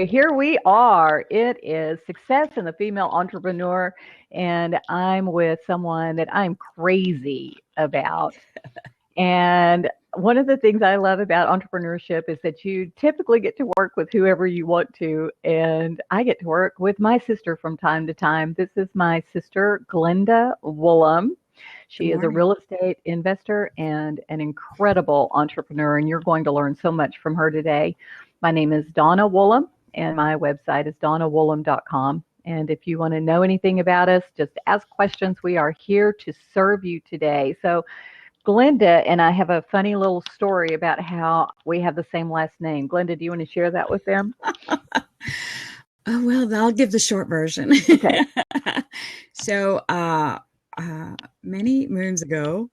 Here we are. It is Success in the Female Entrepreneur, and I'm with someone that I'm crazy about. And one of the things I love about entrepreneurship is that you typically get to work with whoever you want to. And I get to work with my sister from time to time. This is my sister, Glynda Woolam. Good She is a morning. real estate investor and an incredible entrepreneur, and you're going to learn so much from her today. My name is Donna Woolam, and my website is donnawoolam.com. And if you want to know anything about us, just ask questions. We are here to serve you today. So, Glynda and I have a funny little story about how we have the same last name. Glynda, do you want to share that with them? Oh, well, I'll give the short version. Okay. So, many moons ago,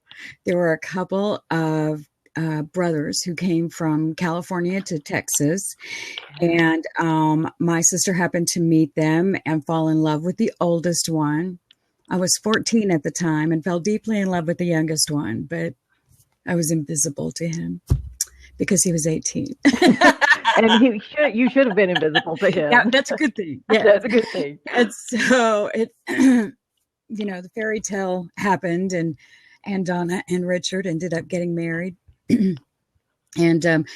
there were a couple of brothers who came from California to Texas. And my sister happened to meet them and fall in love with the oldest one. I was 14 at the time and fell deeply in love with the youngest one, but I was invisible to him because he was 18. And you should have been invisible to him. Yeah, that's a good thing. Yeah. That's a good thing. And so the fairy tale happened, and Donna and Richard ended up getting married. And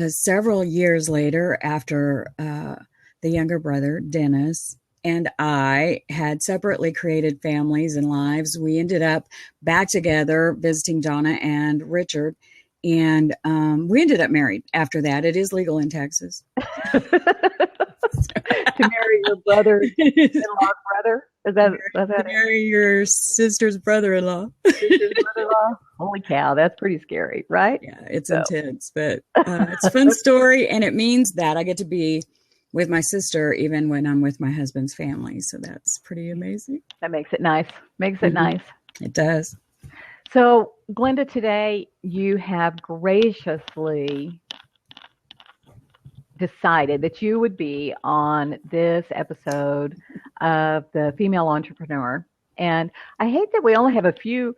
several years later, after the younger brother, Dennis, and I had separately created families and lives, we ended up back together visiting Donna and Richard. And we ended up married after that. It is legal in Texas. To marry your brother-in-law's brother? Is that to marry your sister's brother-in-law. Sister's brother-in-law? Holy cow, that's pretty scary, right? Yeah, it's intense, but it's a fun story. And it means that I get to be with my sister even when I'm with my husband's family. So that's pretty amazing. That makes it nice. Nice. It does. So, Glynda, today you have graciously decided that you would be on this episode of the Female Entrepreneur. And I hate that we only have a few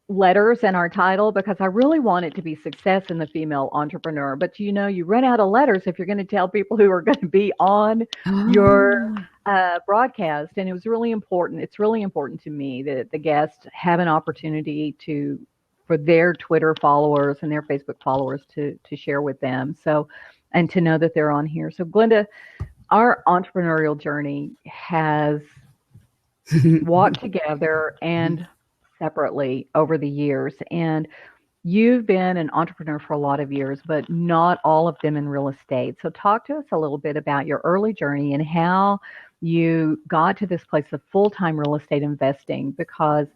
letters in our title because I really want it to be Success in the Female Entrepreneur. But you run out of letters if you're going to tell people who are going to be on your broadcast. And it was really important. It's really important to me that the guests have an opportunity for their Twitter followers and their Facebook followers to share with them. So, and to know that they're on here. So, Glynda, our entrepreneurial journey has walked together and separately over the years. And you've been an entrepreneur for a lot of years, but not all of them in real estate. So talk to us a little bit about your early journey and how you got to this place of full-time real estate investing, because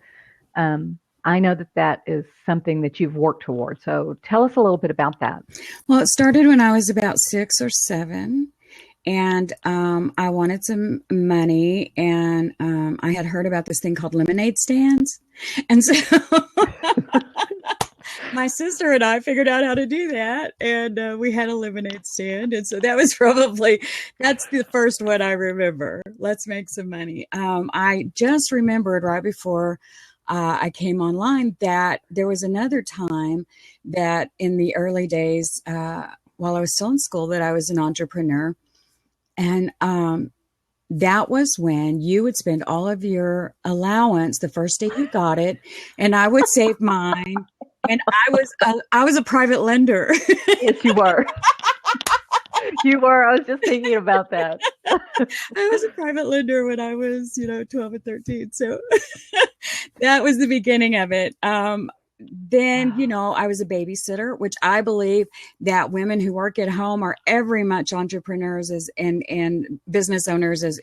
I know that is something that you've worked towards. So tell us a little bit about that. Well, it started when I was about 6 or 7. And I wanted some money, and I had heard about this thing called lemonade stands. And so my sister and I figured out how to do that, and we had a lemonade stand. And so that's the first one I remember. Let's make some money. I just remembered right before I came online that there was another time that in the early days, while I was still in school, that I was an entrepreneur. And that was when you would spend all of your allowance the first day you got it, and I would save mine. And I was a private lender. Yes, you were. You were. I was just thinking about that. I was a private lender when I was, 12 and 13. So that was the beginning of it. Then, I was a babysitter, which I believe that women who work at home are every much entrepreneurs and business owners as,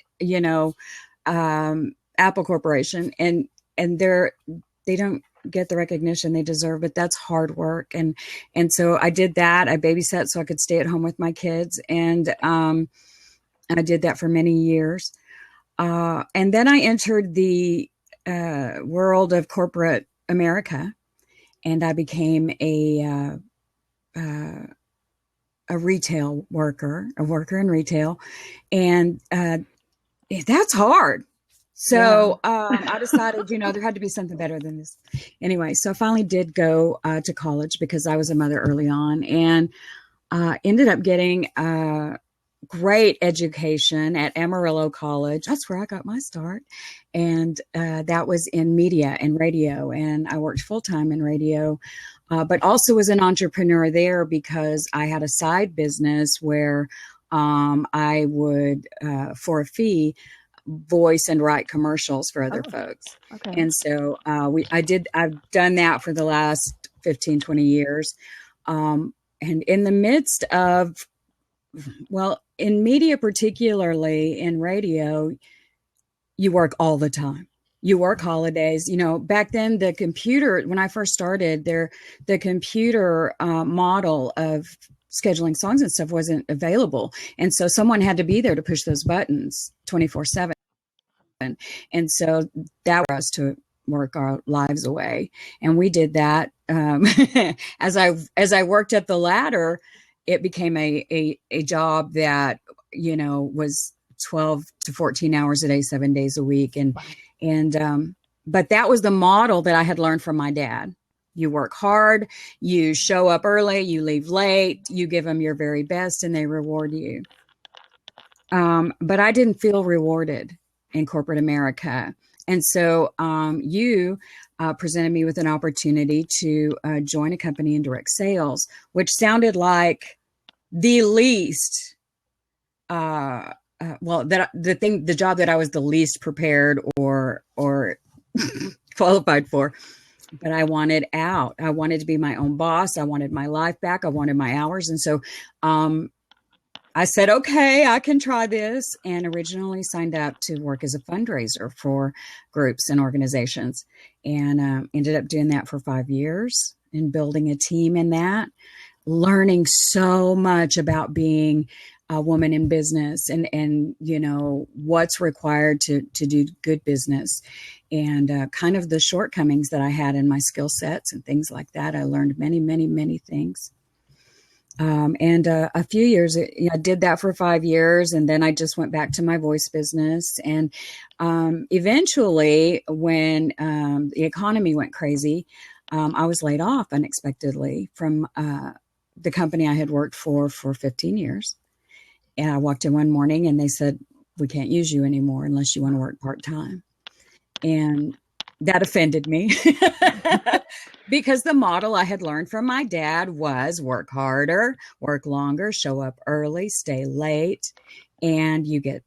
Apple Corporation. And they don't get the recognition they deserve, but that's hard work. And so I did that. I babysat so I could stay at home with my kids. And I did that for many years. And then I entered the world of corporate America. And I became a retail worker, a worker in retail. And that's hard. So I decided, there had to be something better than this. Anyway, so I finally did go to college because I was a mother early on, and ended up getting great education at Amarillo College. That's where I got my start. And that was in media and radio. And I worked full time in radio, but also was an entrepreneur there because I had a side business where I would, for a fee, voice and write commercials for other folks. Okay. And so I've done that for the last 15, 20 years. And in the midst of, well, in media, particularly in radio, you work all the time. You work holidays. You know, back then, the computer, when I first started there, the computer model of scheduling songs and stuff wasn't available. And so someone had to be there to push those buttons 24/7. And so that was us to work our lives away. And we did that. As I worked up the ladder, it became a job that, you know, was 12 to 14 hours a day, 7 days a week. But that was the model that I had learned from my dad. You work hard, you show up early, you leave late, you give them your very best, and they reward you. But I didn't feel rewarded in corporate America. And so you presented me with an opportunity to join a company in direct sales, which sounded like the least, the job that I was the least prepared or qualified for. But I wanted out. I wanted to be my own boss. I wanted my life back. I wanted my hours. And so I said, okay, I can try this, and originally signed up to work as a fundraiser for groups and organizations, and ended up doing that for 5 years and building a team in that, learning so much about being a woman in business and you know, what's required to do good business, and kind of the shortcomings that I had in my skill sets and things like that. I learned many, many, many things. And a few years, I did that for 5 years, and then I just went back to my voice business. And eventually, when the economy went crazy, I was laid off unexpectedly from the company I had worked for 15 years. And I walked in one morning, and they said, "We can't use you anymore unless you want to work part-time." And that offended me. Because the model I had learned from my dad was work harder, work longer, show up early, stay late, and you get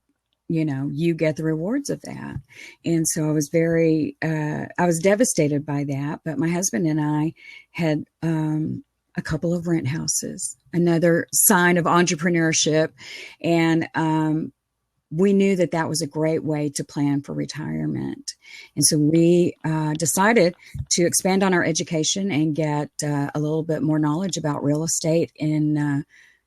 the rewards of that. And so I was I was devastated by that. But my husband and I had a couple of rent houses, another sign of entrepreneurship. And we knew that was a great way to plan for retirement. And so we decided to expand on our education and get a little bit more knowledge about real estate and,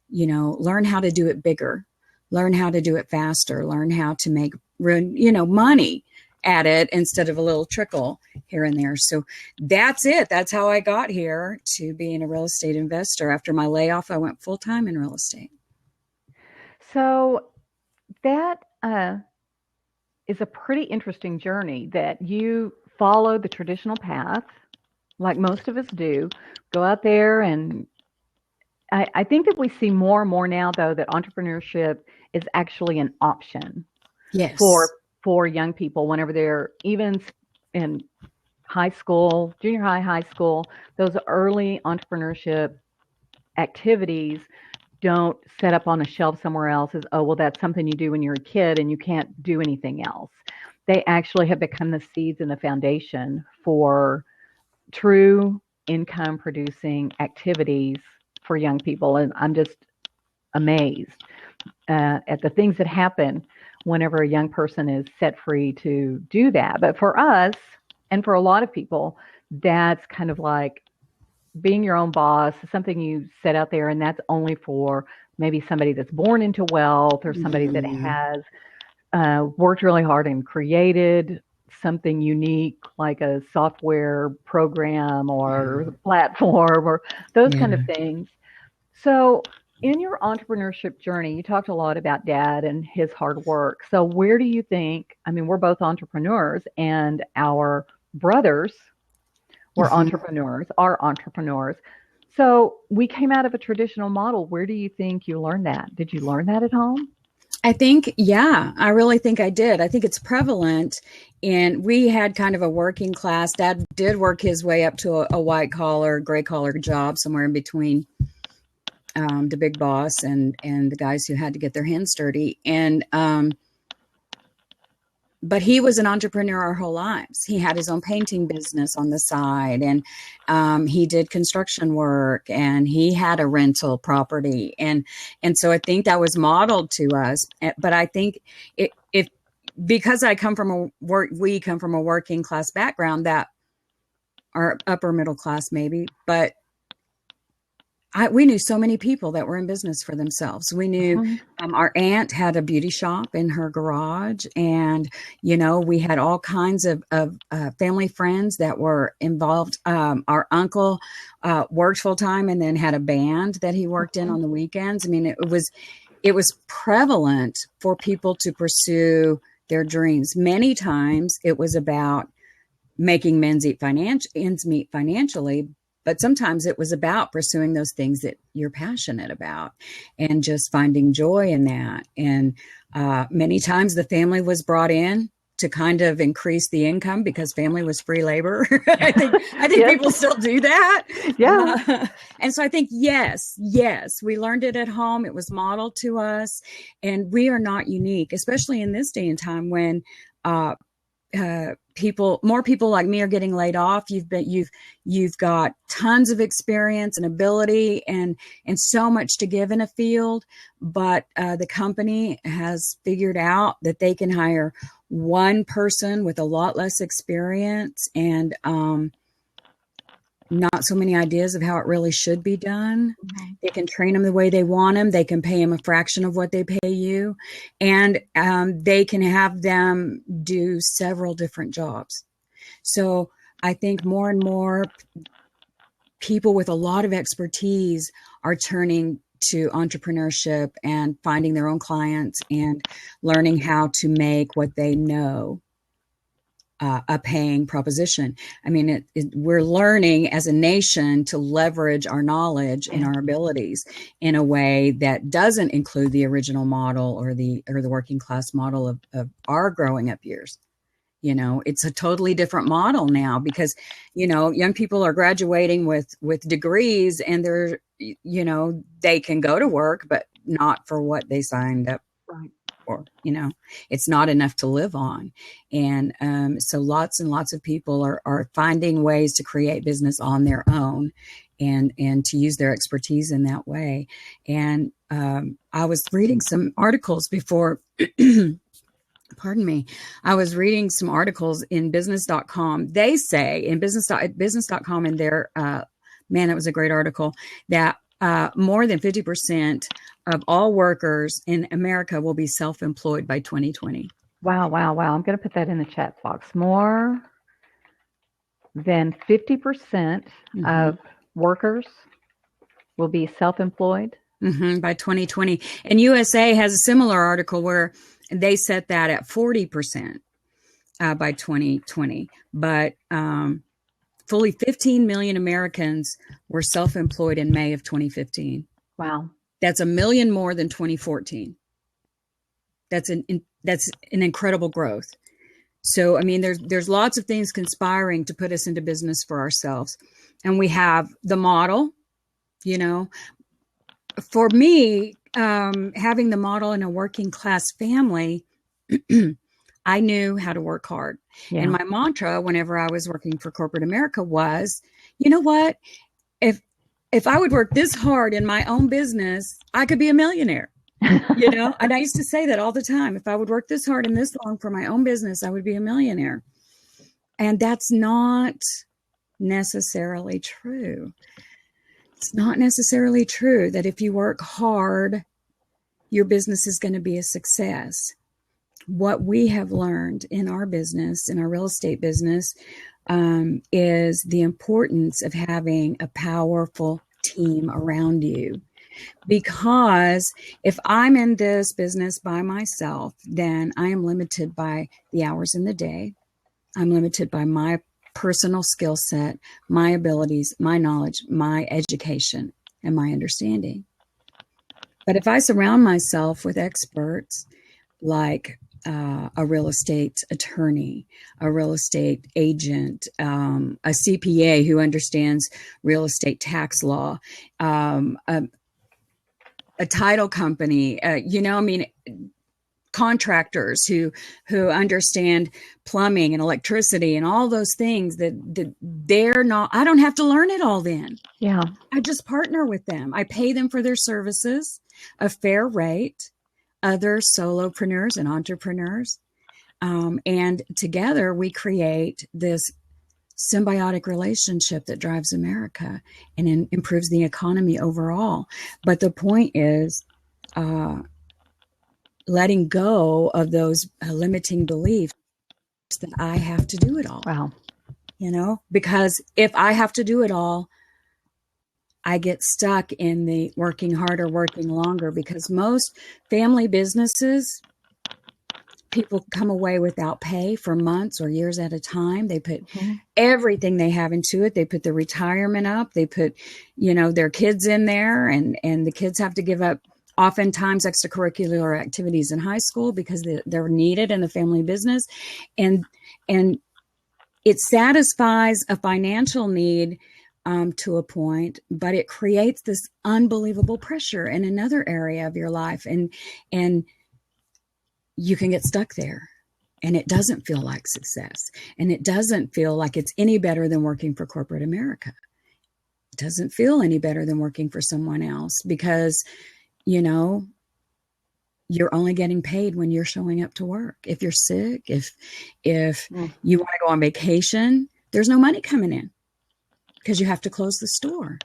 learn how to do it bigger, learn how to do it faster, learn how to make, money at it instead of a little trickle here and there. So that's it. That's how I got here to being a real estate investor. After my layoff, I went full time in real estate. So that is a pretty interesting journey, that you follow the traditional path, like most of us do, go out there. And I think that we see more and more now, though, that entrepreneurship is actually an option. Yes. For young people, whenever they're even in high school, junior high school, those early entrepreneurship activities don't set up on a shelf somewhere else as, oh, well, that's something you do when you're a kid and you can't do anything else. They actually have become the seeds and the foundation for true income producing activities for young people. And I'm just amazed at the things that happen whenever a young person is set free to do that. But for us, and for a lot of people, that's kind of like being your own boss, something you set out there, and that's only for maybe somebody that's born into wealth, or somebody that has worked really hard and created something unique, like a software program or platform or those kind of things. So in your entrepreneurship journey, you talked a lot about Dad and his hard work. So where do you think, I mean, we're both entrepreneurs, and our brothers were entrepreneurs, are entrepreneurs. So we came out of a traditional model. Where do you think you learned that? Did you learn that at home? I think, yeah, I really think I did. I think it's prevalent. And we had kind of a working class. Dad did work his way up to a white collar, gray collar job somewhere in between the big boss and the guys who had to get their hands dirty. And but he was an entrepreneur our whole lives. He had his own painting business on the side, and he did construction work, and he had a rental property, and so I think that was modeled to us. But I think if because we come from a working class background, that are upper middle class maybe, but we knew so many people that were in business for themselves. We knew our aunt had a beauty shop in her garage, and we had all kinds of family friends that were involved. Our uncle worked full time and then had a band that he worked in on the weekends. I mean, it was prevalent for people to pursue their dreams. Many times it was about making ends meet financially. But sometimes it was about pursuing those things that you're passionate about and just finding joy in that. And many times the family was brought in to kind of increase the income because family was free labor. I think people still do that. Yeah. And so I think, yes, we learned it at home. It was modeled to us, and we are not unique, especially in this day and time when more people like me are getting laid off. You've got tons of experience and ability and so much to give in a field, but the company has figured out that they can hire one person with a lot less experience and not so many ideas of how it really should be done. Mm-hmm. They can train them the way they want them. They can pay them a fraction of what they pay you. And they can have them do several different jobs. So I think more and more people with a lot of expertise are turning to entrepreneurship and finding their own clients and learning how to make what they know a paying proposition. I mean, we're learning as a nation to leverage our knowledge and our abilities in a way that doesn't include the original model or the working class model of our growing up years. It's a totally different model now because, young people are graduating with degrees and they're, they can go to work, but not for what they signed up for. It's not enough to live on. And so lots and lots of people are finding ways to create business on their own and to use their expertise in that way. And I was reading some articles before, pardon me, I was reading some articles in business.com. They say in business.com in their, man, that was a great article, that more than 50% of all workers in America will be self-employed by 2020. Wow. I'm going to put that in the chat box. More than 50% of workers will be self-employed by 2020. And USA has a similar article where they set that at 40% by 2020. But fully 15 million Americans were self-employed in May of 2015. Wow. That's 1 million more than 2014. That's an incredible growth. So, I mean, there's lots of things conspiring to put us into business for ourselves. And we have the model, For me, having the model in a working class family, I knew how to work hard. Yeah. And my mantra whenever I was working for corporate America was, you know what? If I would work this hard in my own business, I could be a millionaire, And I used to say that all the time. If I would work this hard and this long for my own business, I would be a millionaire. And that's not necessarily true. It's not necessarily true that if you work hard, your business is going to be a success. What we have learned in our business, in our real estate business, is the importance of having a powerful team around you. Because if I'm in this business by myself, then I am limited by the hours in the day. I'm limited by my personal skill set, my abilities, my knowledge, my education, and my understanding. But if I surround myself with experts like a real estate attorney, a real estate agent, a CPA who understands real estate tax law, a title company, contractors who understand plumbing and electricity and all those things that they're not, I don't have to learn it all then. Yeah. I just partner with them. I pay them for their services, a fair rate, other solopreneurs and entrepreneurs. And together we create this symbiotic relationship that drives America and improves the economy overall. But the point is, letting go of those limiting beliefs that I have to do it all. Wow. Because if I have to do it all, I get stuck in the working harder, working longer, because most family businesses, people come away without pay for months or years at a time. They put everything they have into it. They put the retirement up. They put, their kids in there, and the kids have to give up oftentimes extracurricular activities in high school because they're needed in the family business. And it satisfies a financial need to a point, but it creates this unbelievable pressure in another area of your life. And you can get stuck there, and it doesn't feel like success. And it doesn't feel like it's any better than working for corporate America. It doesn't feel any better than working for someone else because you're only getting paid when you're showing up to work. If you're sick, if you want to go on vacation, there's no money coming in because you have to close the store.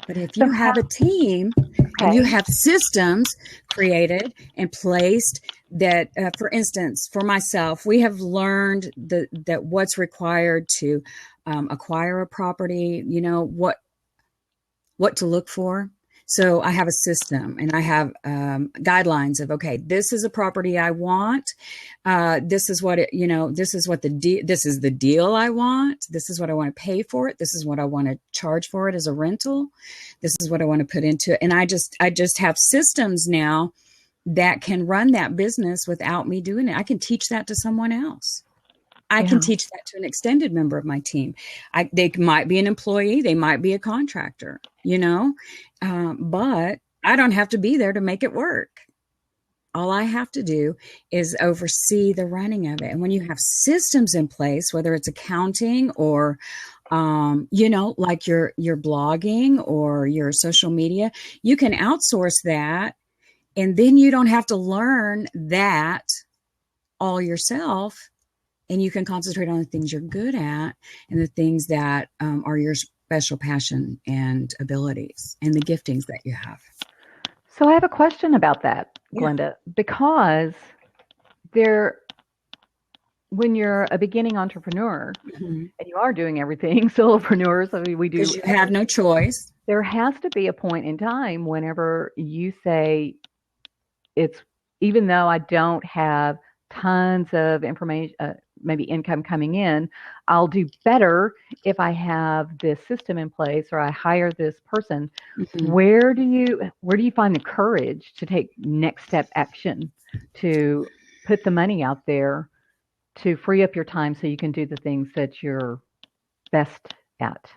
But if you have a team and you have systems created and placed that, for instance, for myself, we have learned that what's required to acquire a property, what to look for. So I have a system and I have guidelines of, okay, this is a property I want. This is what this is the deal I want. This is what I want to pay for it. This is what I want to charge for it as a rental. This is what I want to put into it. And I just have systems now that can run that business without me doing it. I can teach that to someone else. I can teach that to an extended member of my team. They might be an employee. They might be a contractor, but I don't have to be there to make it work. All I have to do is oversee the running of it. And when you have systems in place, whether it's accounting or, like your blogging or your social media, you can outsource that. And then you don't have to learn that all yourself. And you can concentrate on the things you're good at and the things that are your special passion and abilities and the giftings that you have. So I have a question about that, Glynda, because when you're a beginning entrepreneur and you are doing everything, solopreneurs, we do. Because you have no choice. There has to be a point in time whenever you say even though I don't have tons of information, maybe income coming in, I'll do better if I have this system in place or I hire this person. Where do you find the courage to take next step action, to put the money out there, to free up your time so you can do the things that you're best at?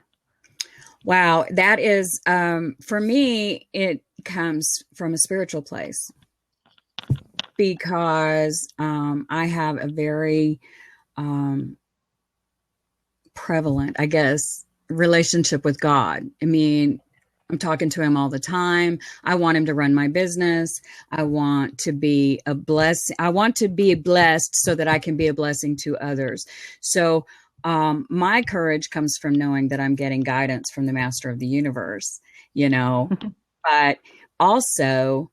Wow, that is, for me, it comes from a spiritual place. Because I have a very prevalent, I guess, relationship with God. I mean, I'm talking to him all the time. I want him to run my business. I want to be a blessing. I want to be blessed so that I can be a blessing to others. So my courage comes from knowing that I'm getting guidance from the master of the universe, but also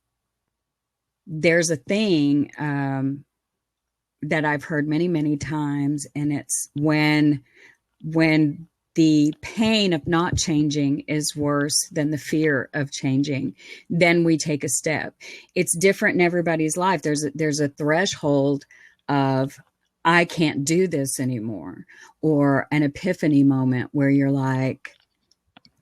there's a thing that I've heard many, many times, and it's when the pain of not changing is worse than the fear of changing, then we take a step. It's different in everybody's life. There's a threshold of I can't do this anymore, or an epiphany moment where you're like,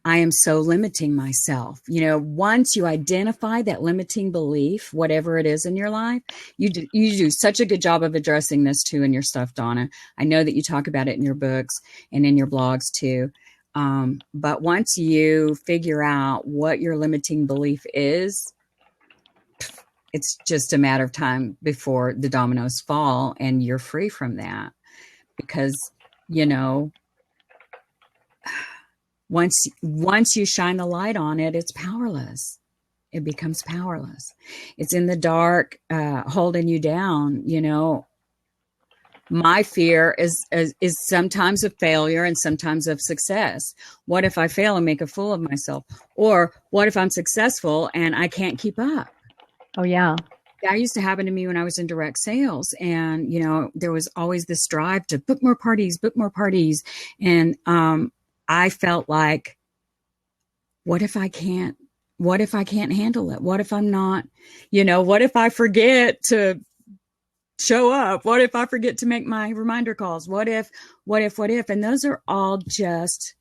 I am so limiting myself. Once you identify that limiting belief, whatever it is in your life, you do such a good job of addressing this too in your stuff, Donna. I know that you talk about it in your books and in your blogs too. But once you figure out what your limiting belief is, it's just a matter of time before the dominoes fall and you're free from that. Because, once you shine the light on it, it's powerless. It becomes powerless. It's in the dark, holding you down. My fear is sometimes of failure and sometimes of success. What if I fail and make a fool of myself? Or what if I'm successful and I can't keep up? Oh, yeah. That used to happen to me when I was in direct sales. And, there was always this drive to book more parties. And I felt like, what if I can't handle it? What if I'm not, what if I forget to show up? What if I forget to make my reminder calls? What if? And those are all just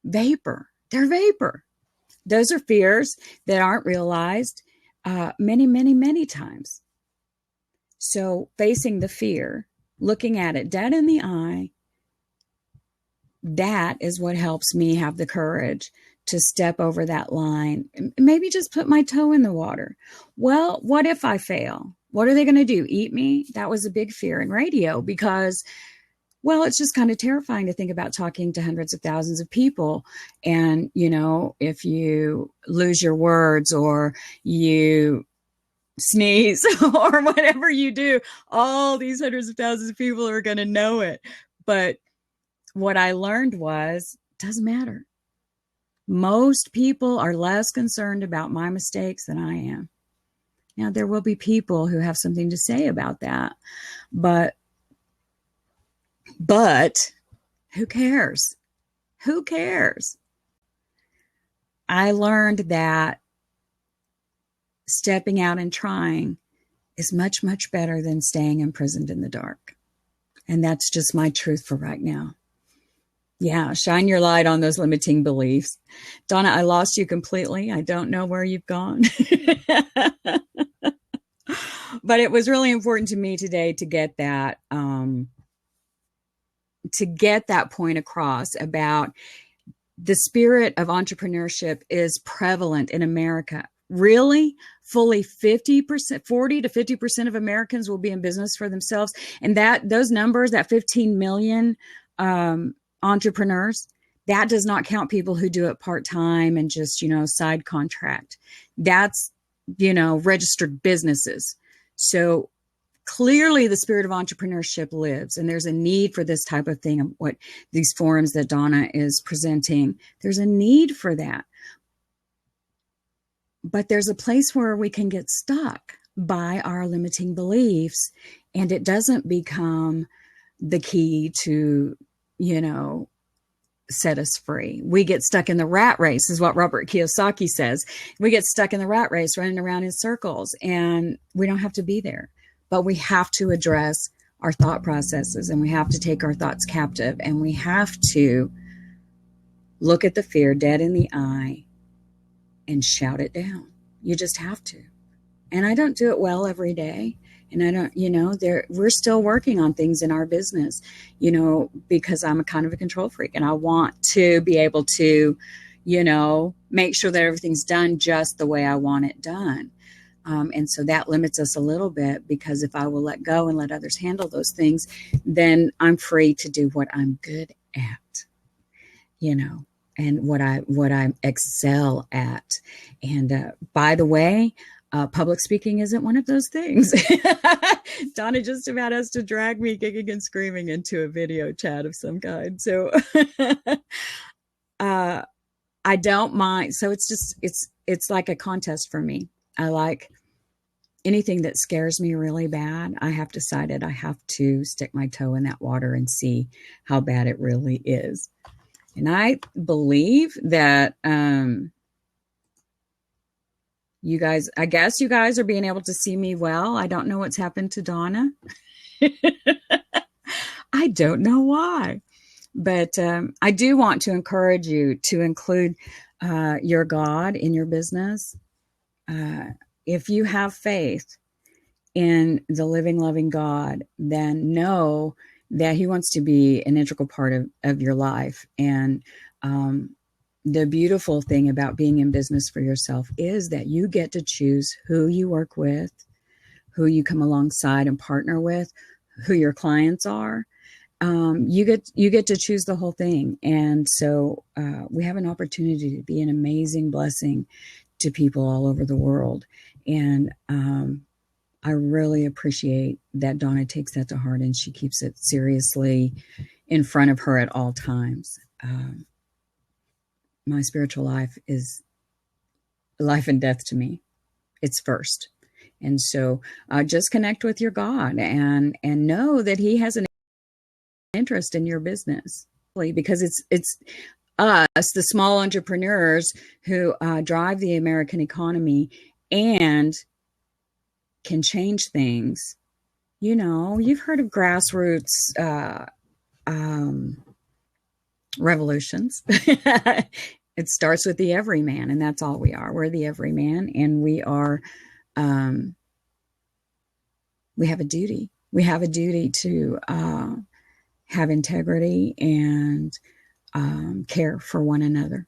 vapor. They're vapor. Those are fears that aren't realized many, many, many times. So facing the fear, looking at it dead in the eye, that is what helps me have the courage to step over that line. Maybe just put my toe in the water. Well, what if I fail? What are they going to do? Eat me? That was a big fear in radio because, well, it's just kind of terrifying to think about talking to hundreds of thousands of people. And, if you lose your words or you sneeze or whatever you do, all these hundreds of thousands of people are going to know it. But what I learned was, it doesn't matter. Most people are less concerned about my mistakes than I am. Now, there will be people who have something to say about that, but who cares? Who cares? I learned that stepping out and trying is much, much better than staying imprisoned in the dark. And that's just my truth for right now. Yeah, shine your light on those limiting beliefs. Donna, I lost you completely. I don't know where you've gone. But it was really important to me today to get that point across about the spirit of entrepreneurship is prevalent in America. Really, fully 50%, 40 to 50% of Americans will be in business for themselves. And those numbers, that 15 million entrepreneurs, that does not count people who do it part-time and just, side contract. That's, registered businesses. So clearly the spirit of entrepreneurship lives, and there's a need for this type of thing. What these forums that Donna is presenting, there's a need for that. But there's a place where we can get stuck by our limiting beliefs, and it doesn't become the key to, set us free. We get stuck in the rat race, is what Robert Kiyosaki says. We get stuck in the rat race, running around in circles, and we don't have to be there. But we have to address our thought processes, and we have to take our thoughts captive, and we have to look at the fear dead in the eye and shout it down. You just have to. And I don't do it well every day. And I don't, we're still working on things in our business, because I'm a kind of a control freak, and I want to be able to, make sure that everything's done just the way I want it done. And so that limits us a little bit, because if I will let go and let others handle those things, then I'm free to do what I'm good at, and what I excel at. And by the way, public speaking isn't one of those things. Donna just about has to drag me kicking and screaming into a video chat of some kind. So I don't mind. So it's like a contest for me. I like anything that scares me really bad. I have decided I have to stick my toe in that water and see how bad it really is. And I believe that, I guess you guys are being able to see me well. I don't know what's happened to Donna. I don't know why. But I do want to encourage you to include your God in your business. If you have faith in the living, loving God, then know that He wants to be an integral part of your life. And the beautiful thing about being in business for yourself is that you get to choose who you work with, who you come alongside and partner with, who your clients are. You get to choose the whole thing. And so we have an opportunity to be an amazing blessing to people all over the world. And I really appreciate that Donna takes that to heart and she keeps it seriously in front of her at all times. My spiritual life is life and death to me. It's first. And so just connect with your God and know that He has an interest in your business, because it's us, the small entrepreneurs who drive the American economy and can change things. You know, you've heard of grassroots revolutions. It starts with the everyman, and that's all we are. We're the everyman, and we are. We have a duty. We have a duty to have integrity and care for one another.